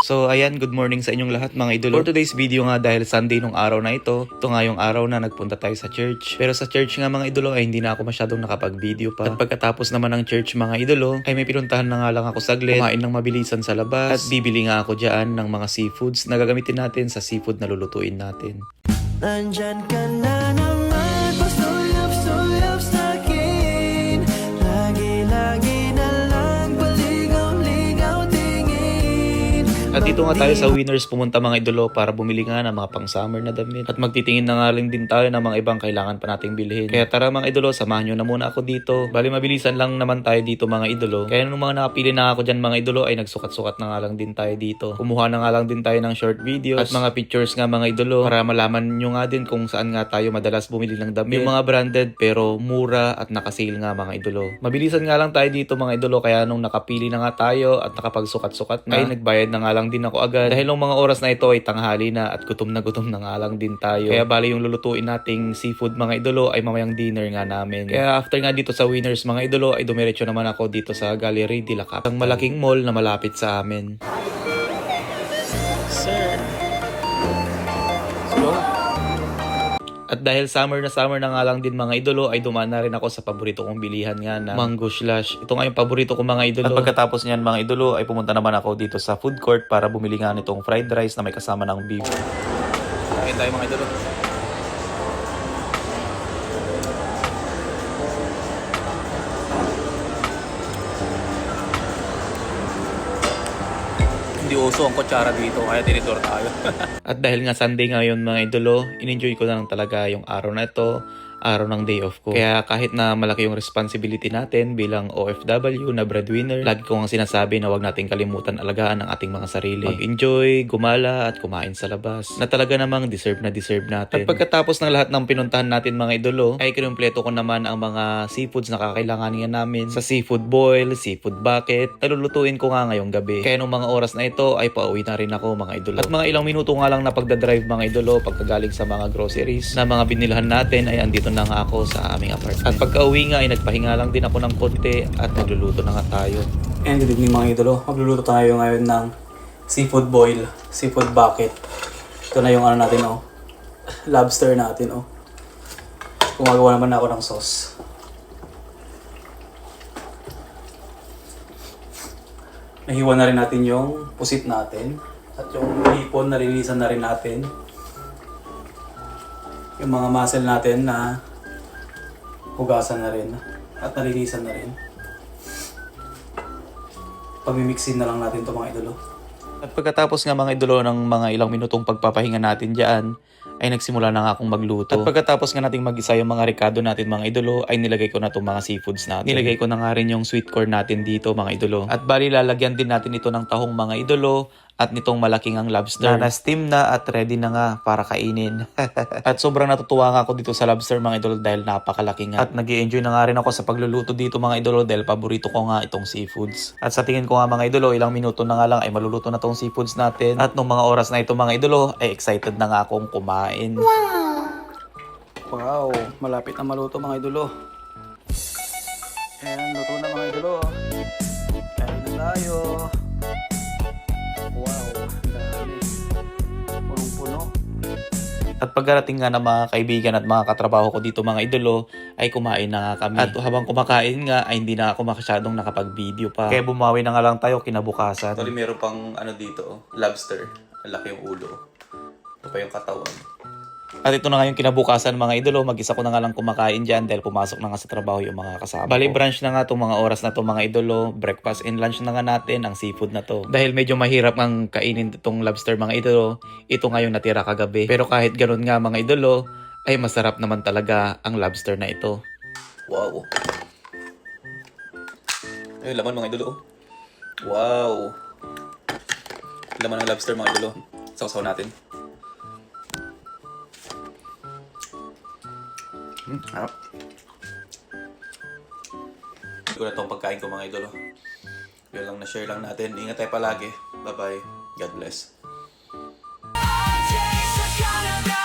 So ayan, good morning sa inyong lahat mga idolo. For today's video nga, dahil Sunday nung araw na ito nga yung araw na nagpunta tayo sa church. Pero sa church nga mga idolo ay hindi na ako masyadong nakapag-video pa. At pagkatapos naman ng church mga idolo ay may pinuntahan na nga lang ako saglit, kumain ng mabilisan sa labas at bibili nga ako dyan ng mga seafoods na gagamitin natin sa seafood na lulutuin natin. Nandyan ka na naman, pasuyap-suyap sa'kin. Lagi-lagi na lang paligaw-ligaw tingin. At dito nga tayo sa Winners pumunta mga idolo para bumili nga ng mga pang summer na damit. At magtitingin na nga lang din tayo ng mga ibang kailangan pa nating bilhin. Kaya tara mga idolo, samahan nyo na muna ako dito. Bali mabilisan lang naman tayo dito mga idolo. Kaya nung mga nakapili na ako dyan mga idolo ay nagsukat-sukat na nga lang din tayo dito. Kumuha na nga lang din tayo ng short videos at mga pictures nga mga idolo para malaman nyo nga din kung saan nga tayo madalas bumili ng damit. Yung mga branded pero mura at nakasale nga mga idolo. Mabilisan nga lang tayo dito mga idolo, kaya nung nakapili na nga tayo at nakapagsukat-sukat na ay nagbayad na nga lang din ako agad. Dahil nung mga oras na ito ay tanghali na at gutom na nga lang din tayo. Kaya bali yung lulutuin nating seafood mga idolo ay mamayang dinner nga namin. Kaya after nga dito sa Winners mga idolo ay dumiretso naman ako dito sa Gallery de la Cap, ang malaking mall na malapit sa amin. Sir. At dahil summer na nga lang din mga idolo ay dumaan na rin ako sa paborito kong bilihan nga na Mango Slush. Ito nga yung paborito ko mga idolo. At pagkatapos niyan mga idolo ay pumunta naman ako dito sa food court para bumili nga nitong fried rice na may kasama ng beef. Kain tayo mga idolo. Hindi uso ang kutsara dito kaya tinidor tayo. At dahil nga Sunday ngayon mga idolo, in-enjoy ko na lang talaga yung araw na ito, araw ng day off ko. Kaya kahit na malaki yung responsibility natin bilang OFW na breadwinner, lagi ko nga sinasabi na wag nating kalimutan alagaan ang ating mga sarili. Mag-enjoy, gumala at kumain sa labas na talaga namang deserve na deserve natin. At pagkatapos ng lahat ng pinuntahan natin mga idolo, ay kinumpleto ko naman ang mga seafoods na kakailanganin namin sa seafood boil, seafood bucket, na lulutuin ko nga ngayong gabi. Kaya nung mga oras na ito ay pauwi na rin ako mga idolo. At mga ilang minuto nga lang na pagdadrive mga idolo, pagkagaling sa mga groceries na mga binilhan natin ay andito na nga ako sa aming apartment. At pagka-uwi nga ay nagpahinga lang din ako ng konti at nagluluto na nga tayo. And good evening mga idolo. Magluluto tayo ngayon ng seafood boil, seafood bucket. Ito na yung ano natin lobster natin Gumagawa naman ako ng sauce. Nahiwa na rin natin yung pusit natin at yung hipon nalinisan na rin natin. Yung mga muscle natin na hugasan na rin at nalinisan na rin. Pamimixin na lang natin ito mga idolo. At pagkatapos nga mga idolo ng mga ilang minutong pagpapahinga natin dyan, ay nagsimula na nga akong magluto. At pagkatapos nga nating mag-isa yung mga ricado natin mga idolo, ay nilagay ko na itong mga seafoods natin. Nilagay ko na nga rin yung sweet corn natin dito mga idolo. At bali lalagyan din natin ito ng tahong mga idolo at nitong malaking ang lobster na steam na at ready na nga para kainin. At sobrang natutuwa nga ako dito sa lobster mga idolo dahil napakalaki nga. At nag-i-enjoy na nga rin ako sa pagluluto dito mga idolo dahil paborito ko nga itong seafoods. At sa tingin ko nga mga idolo, ilang minuto na nga lang ay maluluto na tong seafoods natin. At nung mga oras na ito mga idolo, ay excited na nga akong kumain. Wow! Malapit na maluto mga idolo. Ayan, luto na mga idolo. Kain na tayo. Wow! Dami. Punong-puno. At pagkarating nga ng mga kaibigan at mga katrabaho ko dito mga idolo, ay kumain na nga kami. At habang kumakain nga, ay hindi na ako masyadong nakapag-video pa. Kaya bumawi na nga lang tayo kinabukasan. Actually, meron pang dito, lobster. Laki yung ulo. Ito pa yung katawan. At ito na nga yung kinabukasan mga idolo, mag-isa ko na nga lang kumakain dyan dahil pumasok na nga sa trabaho yung mga kasama ko. Bali brunch na nga itong mga oras na to mga idolo, breakfast and lunch na nga natin ang seafood na to. Dahil medyo mahirap ang kainin itong lobster mga idolo, ito nga yung natira kagabi. Pero kahit ganun nga mga idolo, ay masarap naman talaga ang lobster na ito. Wow! Ay, laman mga idolo. Wow! Laman ng lobster mga idolo. Sausaw natin. Harap. Ito na itong pagkain ko mga idolo. Yun lang, na-share lang natin. Ingat tayo palagi. Bye-bye. God bless. Canada,